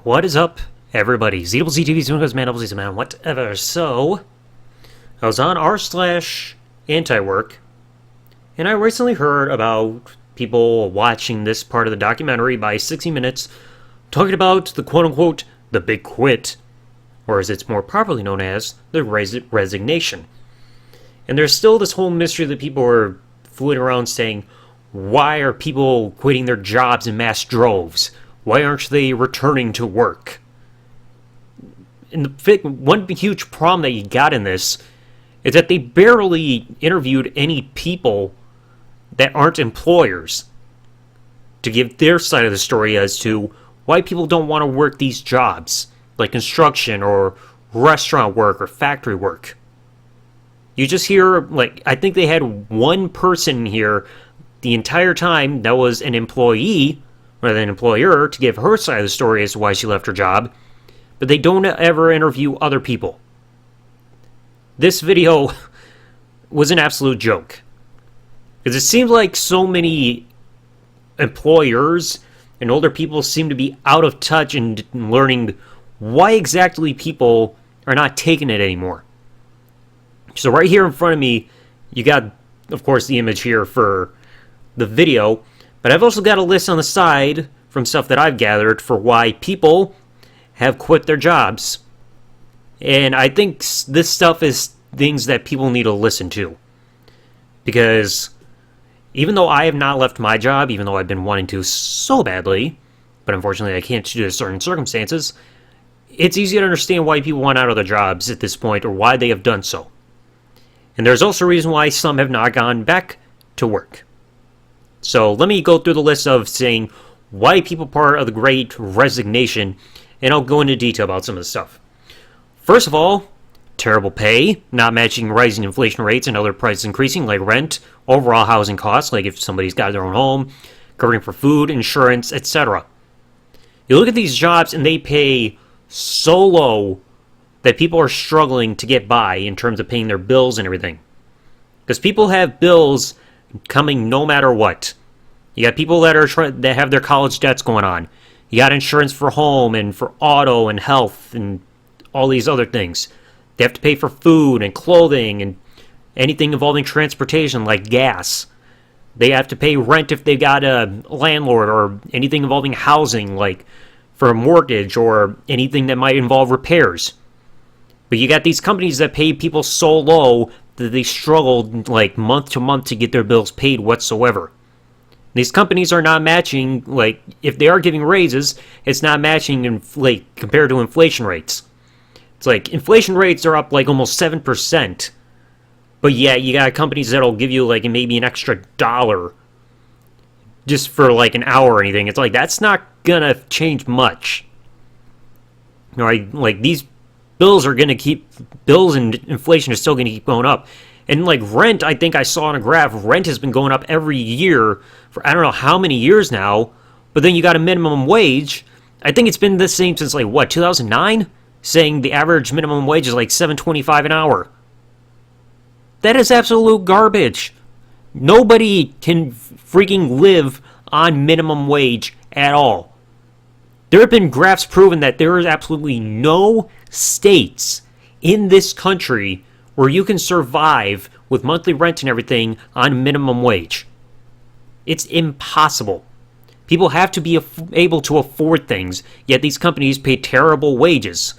What is up, everybody? ZWZ Zunigaistheman, whatever. So, I was on r/anti-work, and I recently heard about people watching this part of the documentary by 60 Minutes talking about the quote-unquote the big quit, or as it's more properly known as, the resignation. And there's still this whole mystery that people are fooling around saying, why are people quitting their jobs in mass droves? Why aren't they returning to work? And one huge problem that you got in this is that they barely interviewed any people that aren't employers to give their side of the story as to why people don't want to work these jobs, like construction or restaurant work or factory work. You just hear, I think they had one person here the entire time that was an employee rather than an employer to give her side of the story as to why she left her job, but they don't ever interview other people. This video was an absolute joke, because it seems like so many employers and older people seem to be out of touch in learning why exactly people are not taking it anymore. So right here in front of me, you got, of course, the image here for the video, but I've also got a list on the side from stuff that I've gathered for why people have quit their jobs. And I think this stuff is things that people need to listen to. Because even though I have not left my job, even though I've been wanting to so badly, but unfortunately I can't due to certain circumstances, it's easy to understand why people want out of their jobs at this point, or why they have done so. And there's also a reason why some have not gone back to work. So let me go through the list of saying why people are part of the Great Resignation, and I'll go into detail about some of the stuff. First of all, terrible pay, not matching rising inflation rates and other prices increasing, like rent, overall housing costs, like if somebody's got their own home, covering for food, insurance, etc. You look at these jobs and they pay so low that people are struggling to get by in terms of paying their bills and everything. Because people have bills coming no matter what. You got people that have their college debts going on. You got insurance for home and for auto and health and all these other things. They have to pay for food and clothing and anything involving transportation like gas. They have to pay rent if they got a landlord, or anything involving housing like for a mortgage or anything that might involve repairs. But you got these companies that pay people so low that they struggle month to month to get their bills paid whatsoever. These companies are not matching, if they are giving raises, it's not matching compared to inflation rates. It's inflation rates are up almost 7%. But yeah, you got companies that'll give you maybe an extra $1 just for an hour or anything. It's that's not gonna change much. All right, these bills and inflation is still gonna keep going up. And rent, I think I saw on a graph, rent has been going up every year for I don't know how many years now. But then you got a minimum wage. I think it's been the same since 2009? Saying the average minimum wage is $7.25 an hour. That is absolute garbage. Nobody can freaking live on minimum wage at all. There have been graphs proving that there is absolutely no states in this country where you can survive with monthly rent and everything on minimum wage. It's impossible. People have to be able to afford things, yet these companies pay terrible wages.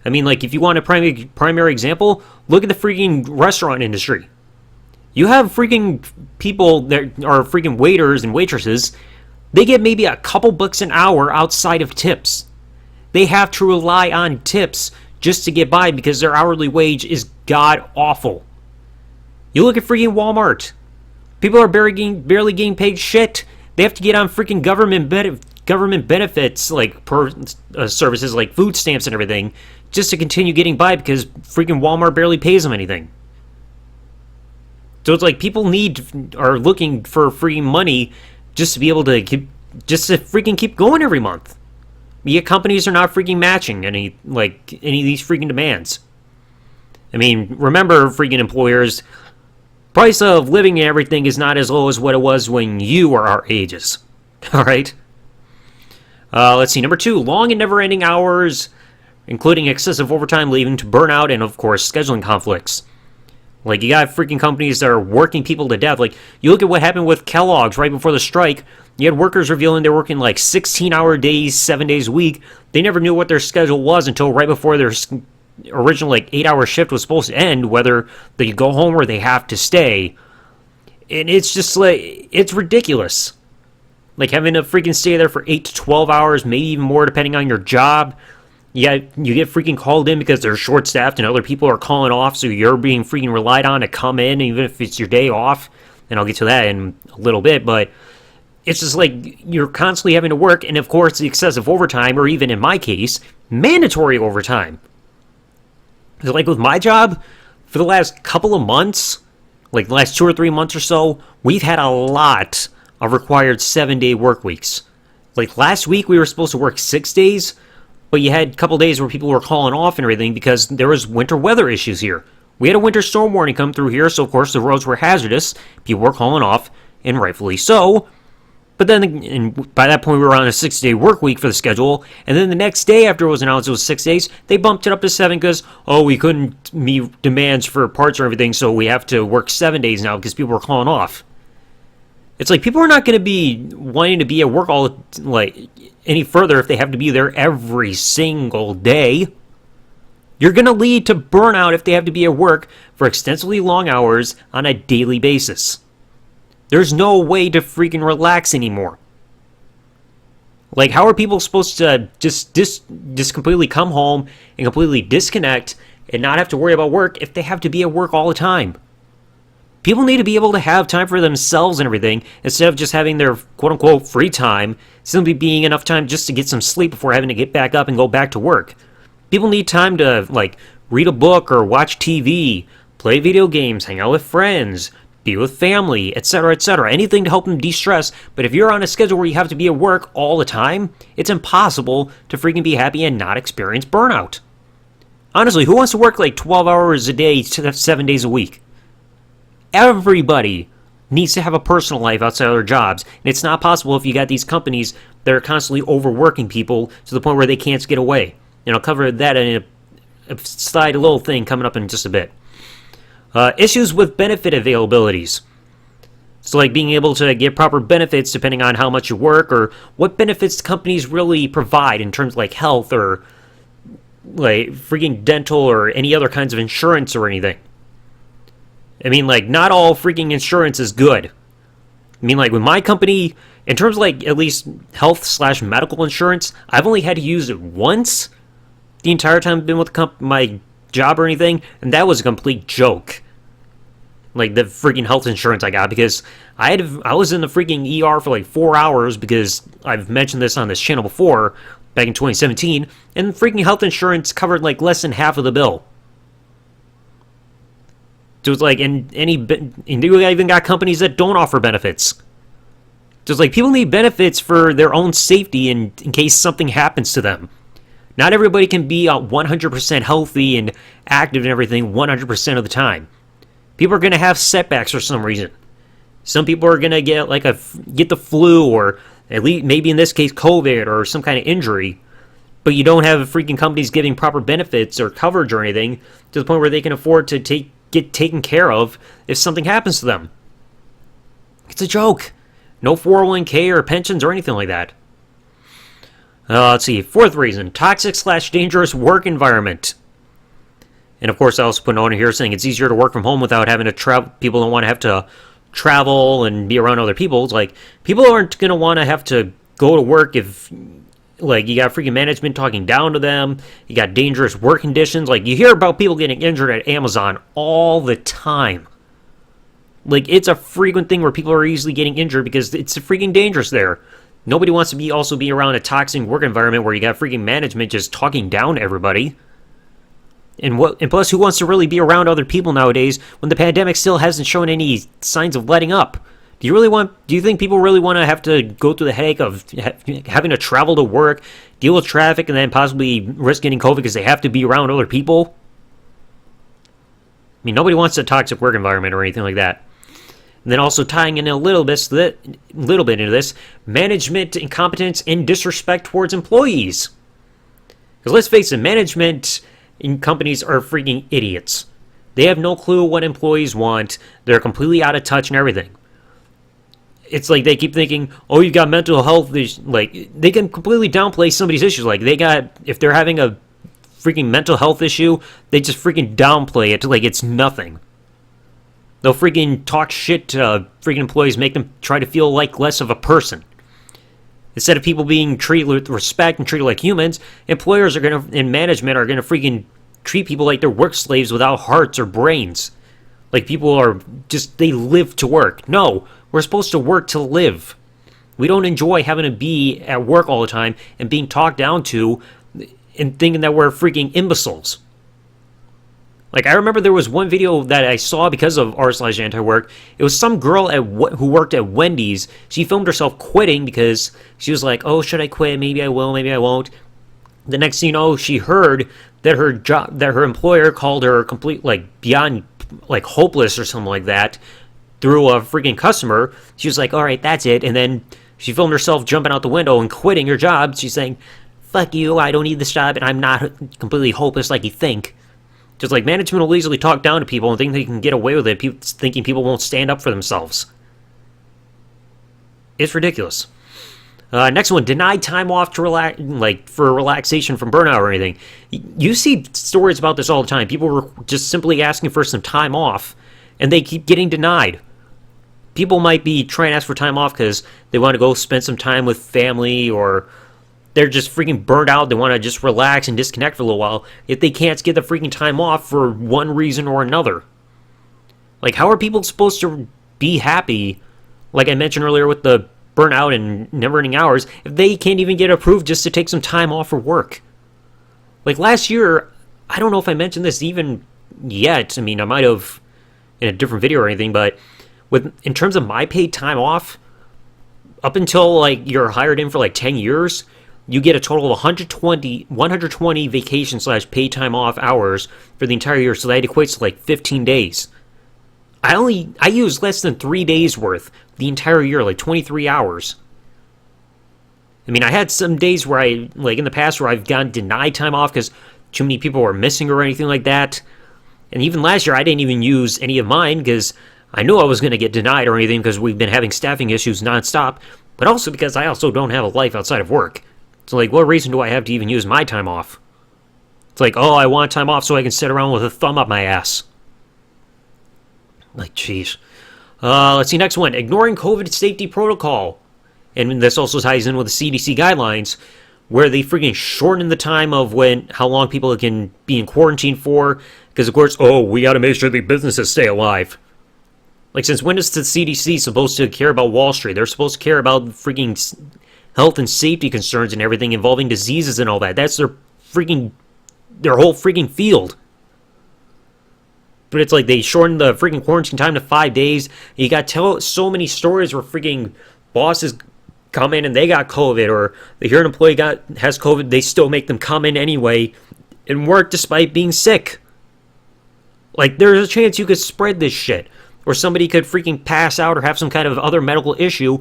I mean, if you want a primary example, look at the freaking restaurant industry. You have freaking people that are freaking waiters and waitresses. They get maybe a couple bucks an hour outside of tips. They have to rely on tips just to get by because their hourly wage is god-awful. You look at freaking Walmart. People are barely getting paid shit. They have to get on freaking government benefits, services like food stamps and everything, just to continue getting by because freaking Walmart barely pays them anything. So it's people are looking for free money just to be able to freaking keep going every month. Yet companies are not freaking matching any of these freaking demands. I mean, remember, freaking employers, price of living and everything is not as low as what it was when you were our ages. All right? Let's see. Number 2, long and never-ending hours, including excessive overtime leading to burnout and, of course, scheduling conflicts. Like, you got freaking companies that are working people to death. Like, you look at what happened with Kellogg's right before the strike. You had workers revealing they're working like 16-hour days, 7 days a week. They never knew what their schedule was until right before their original like 8-hour shift was supposed to end, whether they go home or they have to stay. And it's just like, it's ridiculous. Like having to freaking stay there for 8 to 12 hours, maybe even more depending on your job. Yeah, you get freaking called in because they're short-staffed and other people are calling off, so you're being freaking relied on to come in, even if it's your day off. And I'll get to that in a little bit, but it's just like you're constantly having to work, and of course the excessive overtime, or even in my case, mandatory overtime. Like with my job, for the last couple of months, like the last 2 or 3 months or so, we've had a lot of required 7-day work weeks. Like last week we were supposed to work 6 days, but you had a couple days where people were calling off and everything because there was winter weather issues here. We had a winter storm warning come through here, so of course the roads were hazardous. People were calling off, and rightfully so. But then, by that point, we were on a 6-day work week for the schedule. And then the next day after it was announced it was 6 days, they bumped it up to 7 because, we couldn't meet demands for parts or everything, so we have to work 7 days now because people were calling off. It's like people are not going to be wanting to be at work any further if they have to be there every single day. You're going to lead to burnout if they have to be at work for extensively long hours on a daily basis. There's no way to freaking relax anymore. Like, how are people supposed to just completely come home and completely disconnect and not have to worry about work if they have to be at work all the time? People need to be able to have time for themselves and everything instead of just having their quote-unquote free time simply being enough time just to get some sleep before having to get back up and go back to work. People need time to, read a book or watch TV, play video games, hang out with friends, be with family, etc., etc. Anything to help them de-stress. But if you're on a schedule where you have to be at work all the time, it's impossible to freaking be happy and not experience burnout. Honestly, who wants to work 12 hours a day, 7 days a week? Everybody needs to have a personal life outside of their jobs. And it's not possible if you got these companies that are constantly overworking people to the point where they can't get away. And I'll cover that in a side little thing coming up in just a bit. Issues with benefit availabilities. So like being able to get proper benefits depending on how much you work or what benefits companies really provide in terms of health or freaking dental or any other kinds of insurance or anything. I mean, not all freaking insurance is good. I mean, with my company, in terms of at least health/medical insurance, I've only had to use it once the entire time I've been with my job or anything, and that was a complete joke. The freaking health insurance I got, because I was in the freaking ER for 4 hours because I've mentioned this on this channel before, back in 2017, and freaking health insurance covered less than half of the bill. So it's and you even got companies that don't offer benefits. So it's people need benefits for their own safety in case something happens to them. Not everybody can be 100% healthy and active and everything 100% of the time. People are going to have setbacks for some reason. Some people are going to get get the flu or at least maybe in this case COVID or some kind of injury, but you don't have freaking companies giving proper benefits or coverage or anything to the point where they can afford to get taken care of if something happens to them. It's a joke. No 401k or pensions or anything like that. Let's see. Fourth reason, toxic/dangerous work environment. And of course, I also put a note in here saying it's easier to work from home without having to travel. People don't want to have to travel and be around other people. It's people aren't going to want to have to go to work if, you got freaking management talking down to them. You got dangerous work conditions. You hear about people getting injured at Amazon all the time. It's a frequent thing where people are easily getting injured because it's freaking dangerous there. Nobody wants to be around a toxic work environment where you got freaking management just talking down to everybody. And plus, who wants to really be around other people nowadays when the pandemic still hasn't shown any signs of letting up? Do you think people really want to have to go through the headache of having to travel to work, deal with traffic, and then possibly risk getting COVID because they have to be around other people? I mean, nobody wants a toxic work environment or anything like that. And then also tying in a little bit into this, management incompetence and disrespect towards employees. Because let's face it, management in companies are freaking idiots. They have no clue what employees want. They're completely out of touch and everything. It's like they keep thinking, oh, you got mental health issues. Like, they can completely downplay somebody's issues. Like, if they're having a freaking mental health issue, they just freaking downplay it like it's nothing. They'll freaking talk shit to freaking employees, make them try to feel like less of a person. Instead of people being treated with respect and treated like humans, employers and management are gonna freaking treat people like they're work slaves without hearts or brains. Like people are just, they live to work. No, we're supposed to work to live. We don't enjoy having to be at work all the time and being talked down to and thinking that we're freaking imbeciles. Like, I remember there was one video that I saw because of r/anti-work. It was some girl who worked at Wendy's. She filmed herself quitting because she was like, oh, should I quit? Maybe I will, maybe I won't. The next thing you know, she heard that her employer called her complete, like, beyond, like, hopeless or something like that through a freaking customer. She was like, all right, that's it. And then she filmed herself jumping out the window and quitting her job. She's saying, fuck you, I don't need this job, and I'm not completely hopeless like you think. Just like management will easily talk down to people and think they can get away with it, thinking people won't stand up for themselves. It's ridiculous. Next one, denied time off to for relaxation from burnout or anything. You see stories about this all the time. People were just simply asking for some time off, and they keep getting denied. People might be trying to ask for time off because they want to go spend some time with family, or they're just freaking burned out. They want to just relax and disconnect for a little while. If they can't get the freaking time off for one reason or another. Like, how are people supposed to be happy, like I mentioned earlier with the burnout and never-ending hours, if they can't even get approved just to take some time off for work? Like, last year, I don't know if I mentioned this even yet. I mean, I might have in a different video or anything, but in terms of my paid time off, up until, like, you're hired in for, like, 10 years... you get a total of 120 vacation/paid time off hours for the entire year, so that equates to like 15 days. I use less than 3 days worth the entire year, like 23 hours. I mean, I had some days where like in the past where I've gotten denied time off because too many people were missing or anything like that. And even last year, I didn't even use any of mine because I knew I was going to get denied or anything because we've been having staffing issues nonstop, but also because I also don't have a life outside of work. So, like, what reason do I have to even use my time off? It's like, oh, I want time off so I can sit around with a thumb up my ass. Like, jeez. Let's see, next one. Ignoring COVID safety protocol. And this also ties in with the CDC guidelines, where they freaking shorten the time of how long people can be in quarantine for. Because, of course, oh, we got to make sure the businesses stay alive. Like, since when is the CDC supposed to care about Wall Street? They're supposed to care about freaking health and safety concerns and everything involving diseases and all that. That's their whole freaking field. But it's like they shortened the freaking quarantine time to 5 days. You got so many stories where freaking bosses come in and they got COVID, or they hear an employee has COVID, they still make them come in anyway and work despite being sick. Like, there's a chance you could spread this shit, or somebody could freaking pass out or have some kind of other medical issue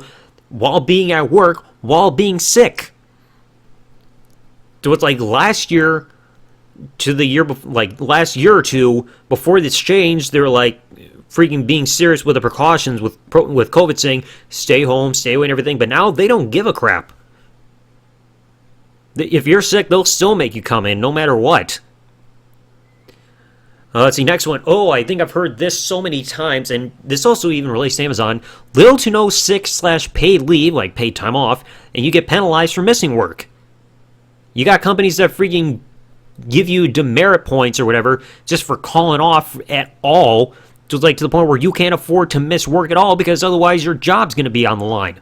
while being at work, while being sick. So it's like last year or two before this change, they were like freaking being serious with the precautions with COVID, saying stay home, stay away and everything. But now they don't give a crap. If you're sick, they'll still make you come in no matter what. Let's see, next one. Oh, I think I've heard this so many times, and this also even relates to Amazon. Little to no sick/paid leave, like paid time off, and you get penalized for missing work. You got companies that freaking give you demerit points or whatever just for calling off at all, to the point where you can't afford to miss work at all because otherwise your job's going to be on the line.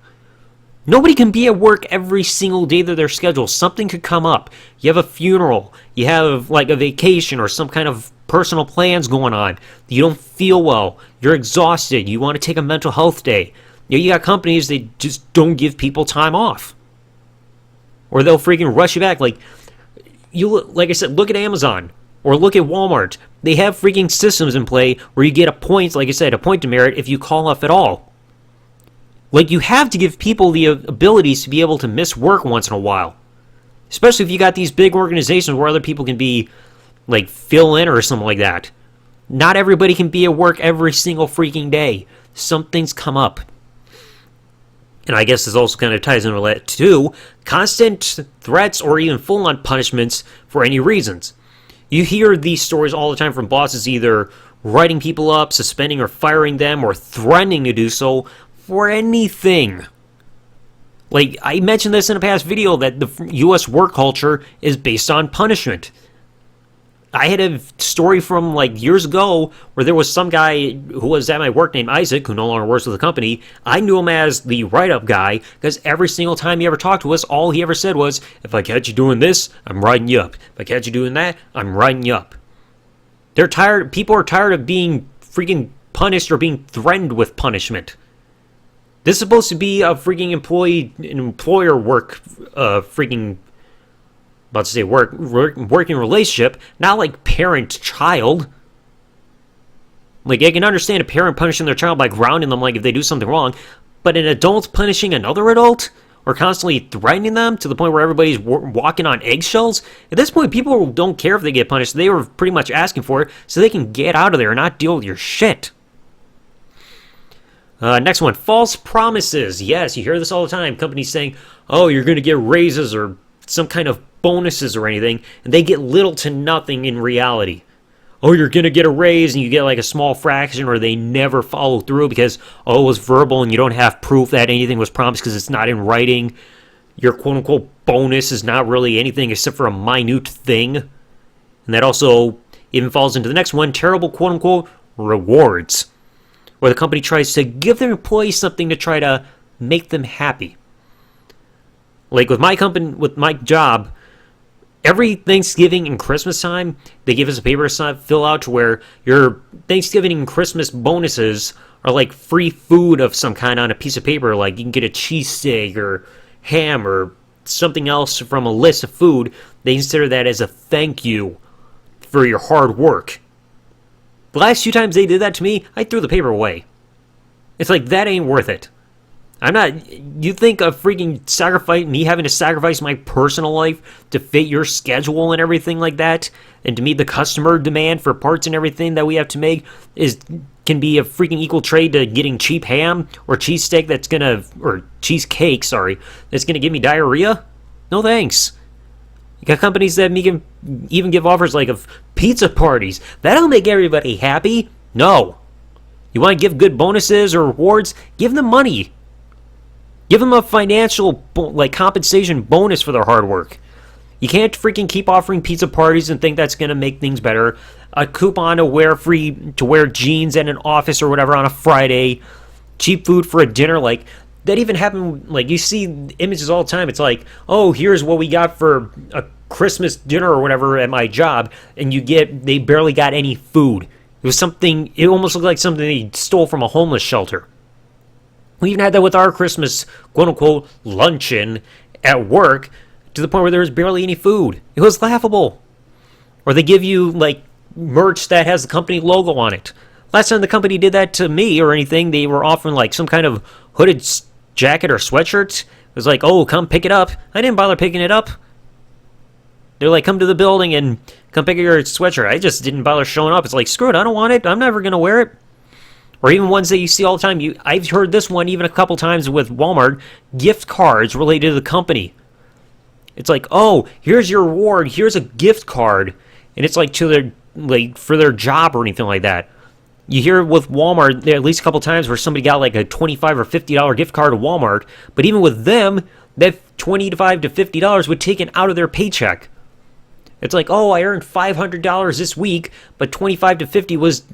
Nobody can be at work every single day that they're scheduled. Something could come up. You have a funeral. You have like a vacation or some kind of personal plans going on. You don't feel well. You're exhausted. You want to take a mental health day. You got companies that just don't give people time off. Or they'll freaking rush you back. Like I said, look at Amazon or look at Walmart. They have freaking systems in play where you get a point, like I said, a point to merit if you call off at all. Like, you have to give people the abilities to be able to miss work once in a while. Especially if you got these big organizations where other people can be, like, fill in or something like that. Not everybody can be at work every single freaking day. Some things come up. And I guess this also kind of ties into that too. Constant threats or even full-on punishments for any reasons. You hear these stories all the time from bosses either writing people up, suspending or firing them, or threatening to do so for anything. Like, I mentioned this in a past video that the U.S. work culture is based on punishment. I had a story from, like, years ago where there was some guy who was at my work named Isaac, who no longer works with the company. I knew him as the write-up guy because every single time he ever talked to us, all he ever said was, if I catch you doing this, I'm writing you up. If I catch you doing that, I'm writing you up. They're tired. People are tired of being freaking punished or being threatened with punishment. This is supposed to be a freaking employer work, working relationship, not like parent-child. Like, I can understand a parent punishing their child by grounding them, like, if they do something wrong, but an adult punishing another adult, or constantly threatening them to the point where everybody's walking on eggshells, at this point, people don't care if they get punished. They were pretty much asking for it so they can get out of there and not deal with your shit. Next one, false promises. Yes, you hear this all the time. Companies saying, oh, you're going to get raises or some kind of bonuses or anything, and they get little to nothing in reality. Oh, you're going to get a raise and you get like a small fraction, or they never follow through because, oh, it was verbal and you don't have proof that anything was promised because it's not in writing. Your quote-unquote bonus is not really anything except for a minute thing. And that also even falls into the next one, terrible quote-unquote rewards, where the company tries to give their employees something to try to make them happy. Like with my company, with my job, every Thanksgiving and Christmas time, they give us a paper to fill out to where your Thanksgiving and Christmas bonuses are like free food of some kind on a piece of paper. Like you can get a cheesesteak or ham or something else from a list of food. They consider that as a thank you for your hard work. The last few times they did that to me, I threw the paper away. It's like, that ain't worth it. I'm not, you think of freaking me having to sacrifice my personal life to fit your schedule and everything like that, and to meet the customer demand for parts and everything that we have to make can be a freaking equal trade to getting cheap ham or cheesesteak or cheesecake, that's gonna give me diarrhea? No thanks. You got companies that even give offers like of pizza parties. That'll make everybody happy. No. You want to give good bonuses or rewards? Give them money. Give them a financial compensation bonus for their hard work. You can't freaking keep offering pizza parties and think that's going to make things better. A coupon to wear jeans at an office or whatever on a Friday. Cheap food for a dinner. Like, that even happened, like, you see images all the time. It's like, oh, here's what we got for a Christmas dinner or whatever at my job, and they barely got any food. It almost looked like something they stole from a homeless shelter. We even had that with our Christmas, quote-unquote, luncheon at work, to the point where there was barely any food. It was laughable. Or they give you, like, merch that has the company logo on it. Last time the company did that to me or anything, they were offering, like, some kind of hooded jacket or sweatshirt. It was like, oh, come pick it up. I didn't bother picking it up. They're like, come to the building and come pick up your sweatshirt. I just didn't bother showing up. It's like, screw it, I don't want it. I'm never going to wear it. Or even ones that you see all the time. I've heard this one even a couple times with Walmart, gift cards related to the company. It's like, oh, here's your reward. Here's a gift card. And it's like for their job or anything like that. You hear with Walmart, there at least a couple times where somebody got like a $25 or $50 gift card to Walmart, but even with them, that $25 to $50 was taken out of their paycheck. It's like, oh, I earned $500 this week, but 25 to 50 was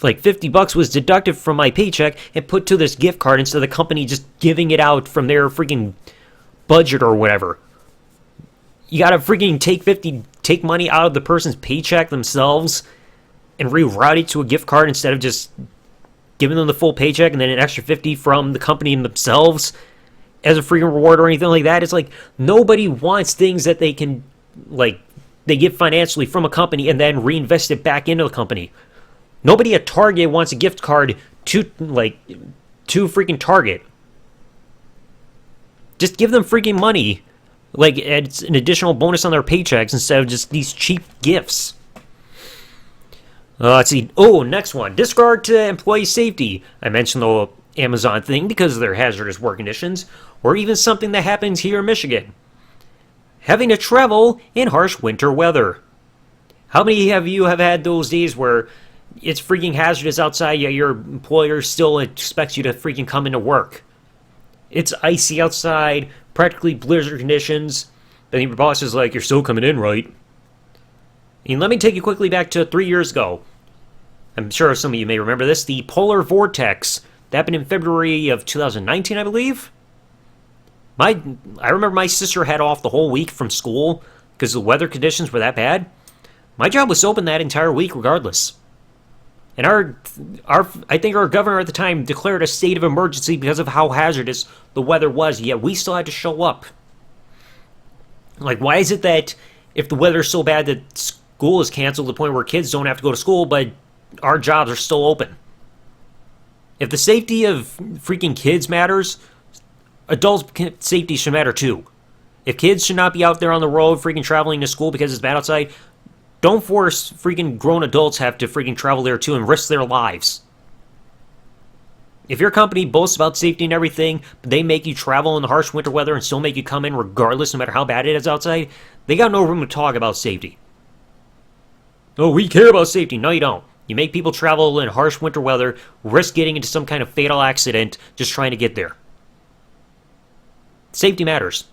like $50 was deducted from my paycheck and put to this gift card instead of the company just giving it out from their freaking budget or whatever. You gotta freaking take money out of the person's paycheck themselves and reroute it to a gift card instead of just giving them the full paycheck and then an extra 50 from the company themselves as a freaking reward or anything like that. It's like, nobody wants things that they can, like, they get financially from a company and then reinvest it back into the company. Nobody at Target wants a gift card to freaking Target. Just give them freaking money. Like, it's an additional bonus on their paychecks instead of just these cheap gifts. Let's see. Oh, next one. Disregard to employee safety. I mentioned the Amazon thing because of their hazardous work conditions, or even something that happens here in Michigan. Having to travel in harsh winter weather. How many of you have had those days where it's freaking hazardous outside, yet your employer still expects you to freaking come into work? It's icy outside, practically blizzard conditions. Then your boss is like, you're still coming in, right? And let me take you quickly back to 3 years ago. I'm sure some of you may remember this. The polar vortex. That happened in February of 2019, I believe. I remember my sister had off the whole week from school because the weather conditions were that bad. My job was open that entire week regardless. And I think our governor at the time declared a state of emergency because of how hazardous the weather was, yet we still had to show up. Like, why is it that if the weather's so bad that school is canceled to the point where kids don't have to go to school, but our jobs are still open? If the safety of freaking kids matters, adults' safety should matter too. If kids should not be out there on the road freaking traveling to school because it's bad outside, don't force freaking grown adults have to freaking travel there too and risk their lives. If your company boasts about safety and everything, but they make you travel in the harsh winter weather and still make you come in regardless no matter how bad it is outside, they got no room to talk about safety. Oh, we care about safety. No, you don't. You make people travel in harsh winter weather, risk getting into some kind of fatal accident just trying to get there. Safety matters.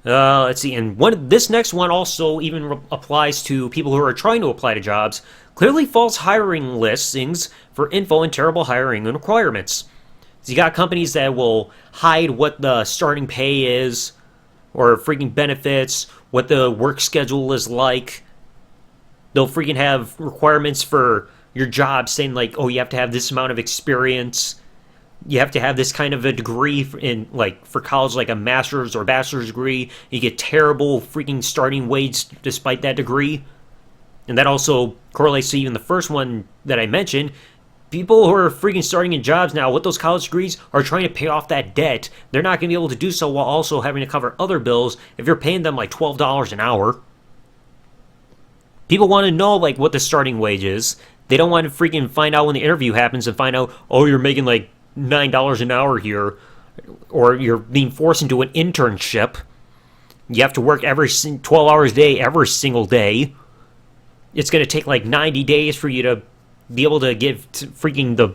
Let's see, and this next one also even applies to people who are trying to apply to jobs. Clearly false hiring listings for info and terrible hiring and requirements. So you got companies that will hide what the starting pay is, or freaking benefits, what the work schedule is like. They'll freaking have requirements for your job saying like, oh, you have to have this amount of experience. You have to have this kind of a degree in, like, for college, like a master's or bachelor's degree. You get terrible freaking starting wage despite that degree. And that also correlates to even the first one that I mentioned. People who are freaking starting in jobs now with those college degrees are trying to pay off that debt. They're not going to be able to do so while also having to cover other bills if you're paying them like $12 an hour. People want to know, like, what the starting wage is. They don't want to freaking find out when the interview happens and find out, oh, you're making like $9 an hour here, or you're being forced into an internship. You have to work 12 hours a day, every single day. It's going to take like 90 days for you to be able to give freaking the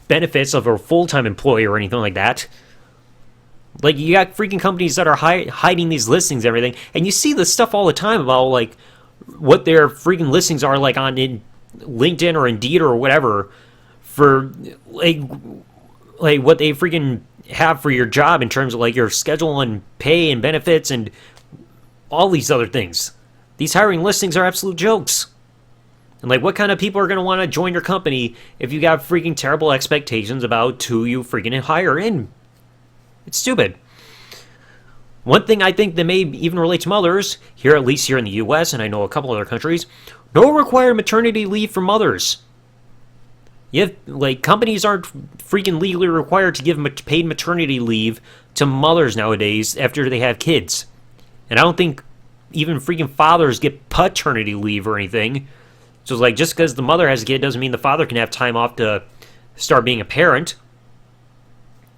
benefits of a full-time employee or anything like that. Like, you got freaking companies that are hiding these listings and everything, and you see this stuff all the time about like what their freaking listings are like on LinkedIn or Indeed or whatever for like what they freaking have for your job in terms of like your schedule and pay and benefits and all these other things. These hiring listings are absolute jokes. And like, what kind of people are going to want to join your company if you got freaking terrible expectations about who you freaking hire in? It's stupid. One thing I think that may even relate to mothers, here at least here in the US, and I know a couple other countries, no required maternity leave for mothers. Like, companies aren't freaking legally required to give paid maternity leave to mothers nowadays after they have kids. And I don't think even freaking fathers get paternity leave or anything. So, like, just because the mother has a kid doesn't mean the father can have time off to start being a parent.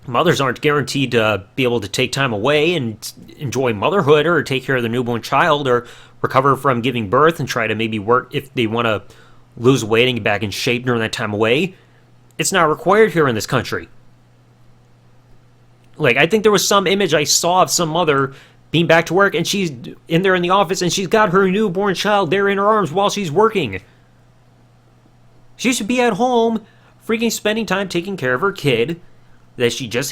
Mothers aren't guaranteed to be able to take time away and enjoy motherhood or take care of their newborn child or recover from giving birth and try to maybe work if they want to lose weight and get back in shape during that time away. It's not required here in this country. Like, I think there was some image I saw of some mother being back to work and she's in there in the office and she's got her newborn child there in her arms while she's working. She should be at home freaking spending time taking care of her kid that she just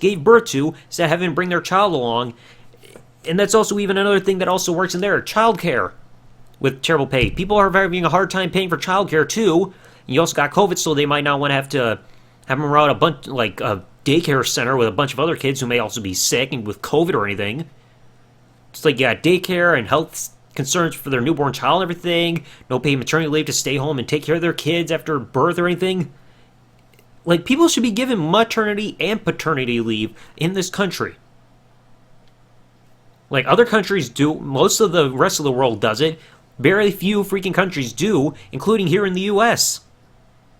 gave birth to instead of having to bring their child along. And that's also even another thing that also works in there, childcare with terrible pay. People are having a hard time paying for childcare too. And you also got COVID, so they might not want to have them around a bunch, like a daycare center with a bunch of other kids who may also be sick and with COVID or anything. It's like you got daycare and health concerns for their newborn child and everything, no paid maternity leave to stay home and take care of their kids after birth or anything. Like, people should be given maternity and paternity leave in this country. Like, other countries do, most of the rest of the world does it. Very few freaking countries do, including here in the U.S.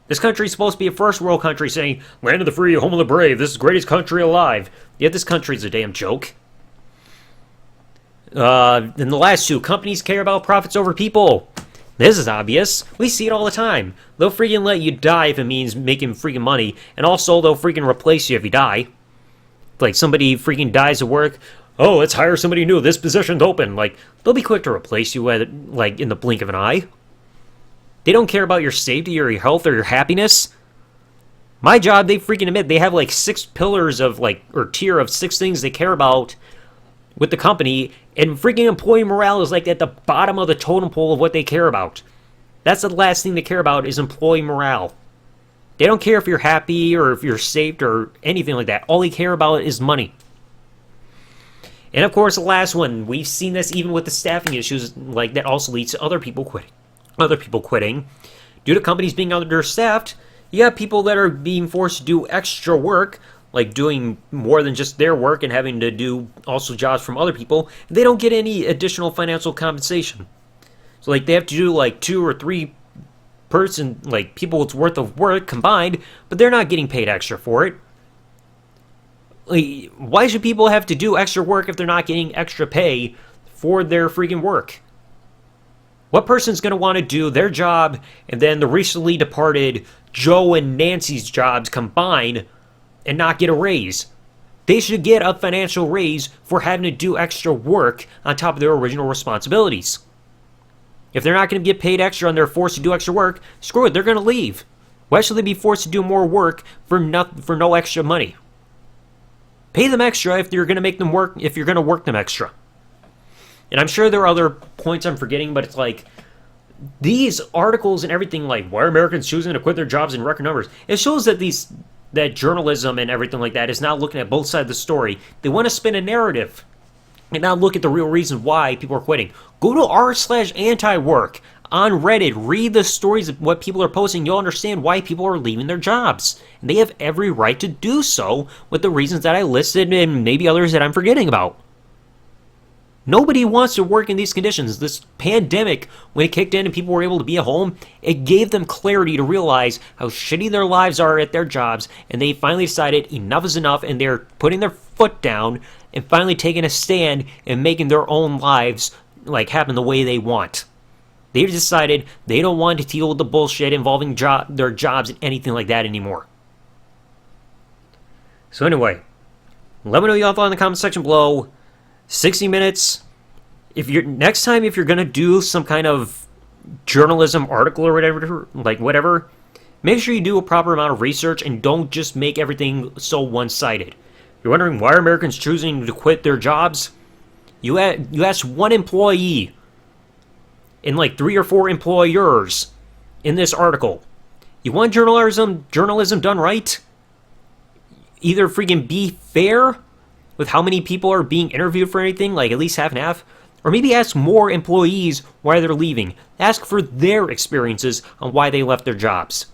This country is supposed to be a first world country saying, land of the free, home of the brave, this is the greatest country alive. Yet this country's a damn joke. And the last two, companies care about profits over people. This is obvious. We see it all the time. They'll freaking let you die if it means making freaking money, and also they'll freaking replace you if you die. Like, somebody freaking dies at work, oh, let's hire somebody new, this position's open. Like, they'll be quick to replace you like in the blink of an eye. They don't care about your safety or your health or your happiness. My job, they freaking admit they have like 6 pillars of like, or tier of 6 things they care about with the company, and freaking employee morale is like at the bottom of the totem pole of what they care about. That's the last thing they care about, is employee morale. They don't care if you're happy or if you're safe or anything like that. All they care about is money. And of course, the last one, we've seen this even with the staffing issues, like that also leads to other people quitting. Due to companies being understaffed, you have people that are being forced to do extra work, like doing more than just their work and having to do also jobs from other people. They don't get any additional financial compensation. So like they have to do like 2 or 3 person, like people's worth of work combined, but they're not getting paid extra for it. Like, why should people have to do extra work if they're not getting extra pay for their freaking work? What person's going to want to do their job and then the recently departed Joe and Nancy's jobs combined and not get a raise? They should get a financial raise for having to do extra work on top of their original responsibilities. If they're not going to get paid extra and they're forced to do extra work, screw it, they're going to leave. Why should they be forced to do more work for no extra money? Pay them extra if you're going to make them work, if you're going to work them extra. And I'm sure there are other points I'm forgetting, but it's like, these articles and everything, like, why are Americans choosing to quit their jobs in record numbers? It shows that journalism and everything like that is not looking at both sides of the story. They want to spin a narrative and not look at the real reason why people are quitting. Go to r/anti-work on Reddit. Read the stories of what people are posting. You'll understand why people are leaving their jobs. And they have every right to do so with the reasons that I listed and maybe others that I'm forgetting about. Nobody wants to work in these conditions. This pandemic, when it kicked in and people were able to be at home, it gave them clarity to realize how shitty their lives are at their jobs, and they finally decided enough is enough, and they're putting their foot down and finally taking a stand and making their own lives like happen the way they want. They've decided they don't want to deal with the bullshit involving their jobs and anything like that anymore. So anyway, let me know your thoughts in the comment section below. 60 minutes. Next time if you're gonna do some kind of journalism article or whatever, make sure you do a proper amount of research and don't just make everything so one-sided. You're wondering why are Americans choosing to quit their jobs? You ask one employee and like 3 or 4 employers in this article. You want journalism done right? Either freaking be fair with how many people are being interviewed for anything, like at least half and half, or maybe ask more employees why they're leaving. Ask for their experiences on why they left their jobs.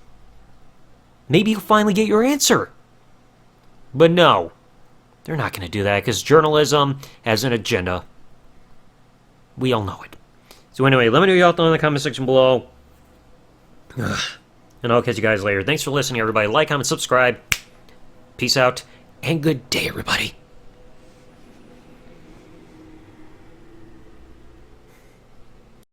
Maybe you'll finally get your answer. But no, they're not going to do that because journalism has an agenda. We all know it. So anyway, let me know your thoughts in the comment section below. And I'll catch you guys later. Thanks for listening, everybody. Like, comment, subscribe. Peace out, and good day, everybody.